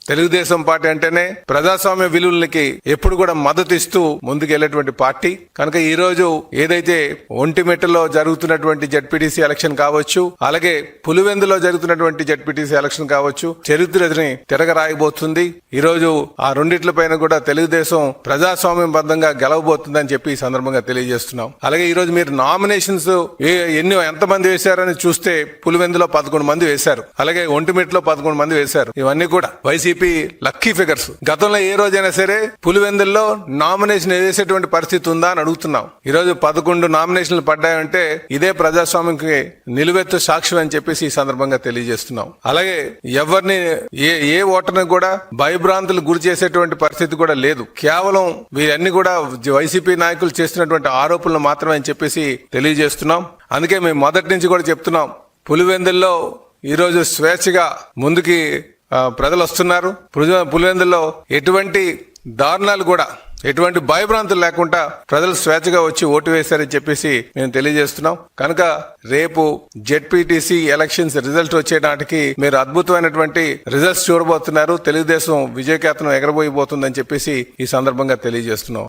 Telugu Desam party అంటేనే ప్రజాస్వామ్య విలువలకి ఎప్పుడు కూడా మద్దతు ఇస్తూ ముందుకెళ్లేటువంటి పార్టీ కనుక ఈ రోజు ఏదైతే ఒంటిమిట్టలో జరుగుతున్నటువంటి జడ్పీటీసీ ఎలక్షన్ కావచ్చు, అలాగే పులివెందులో జరుగుతున్నటువంటి జడ్పీటీసీ ఎలక్షన్ కావచ్చు, చరిత్రని తిరగరాయబోతుంది. ఈ రోజు ఆ రెండిట్లపైన కూడా తెలుగుదేశం ప్రజాస్వామ్యబద్ధంగా గెలవబోతుందని చెప్పి ఈ సందర్భంగా తెలియజేస్తున్నాం. అలాగే ఈ రోజు మీరు నామినేషన్స్ ఎంతమంది వేశారని చూస్తే పులివెందులో 11 మంది వేశారు, అలాగే ఒంటిమిట్టలో 11 మంది వేశారు. ఇవన్నీ కూడా వైసీపీ లక్కీ ఫిగర్స్. గతంలో ఏ రోజైనా సరే పులివెందుల్లో నామినేషన్ వేసేటువంటి పరిస్థితి ఉందా అని అడుగుతున్నాం. ఈ రోజు 11 నామినేషన్లు పడ్డాయంటే ఇదే ప్రజాస్వామ్యంకి నిలువెత్తు సాక్ష్యం అని చెప్పేసి ఈ సందర్భంగా తెలియజేస్తున్నాం. అలాగే ఎవరిని ఏ ఓటర్ని కూడా భయభ్రాంతులు గురి చేసేటువంటి పరిస్థితి కూడా లేదు. కేవలం వీరన్ని కూడా వైసీపీ నాయకులు చేస్తున్నటువంటి ఆరోపణలు మాత్రమే అని చెప్పేసి తెలియజేస్తున్నాం. అందుకే మేము మొదటి నుంచి కూడా చెప్తున్నాం, పులివెందుల్లో ఈరోజు స్వేచ్ఛగా ముందుకి ప్రజలు వస్తున్నారు. పులివెందుల్లో ఎటువంటి దారుణాలు కూడా, ఎటువంటి భయభ్రాంతులు లేకుండా ప్రజలు స్వేచ్ఛగా వచ్చి ఓటు వేశారని చెప్పేసి మేము తెలియజేస్తున్నాం. కనుక రేపు జెడ్పీటీసీ ఎలక్షన్స్ రిజల్ట్ వచ్చే నాటికి మీరు అద్భుతమైనటువంటి రిజల్ట్స్ చూడబోతున్నారు. తెలుగుదేశం విజయకేతనం ఎగరబోయబోతుందని చెప్పేసి ఈ సందర్భంగా తెలియజేస్తున్నాం.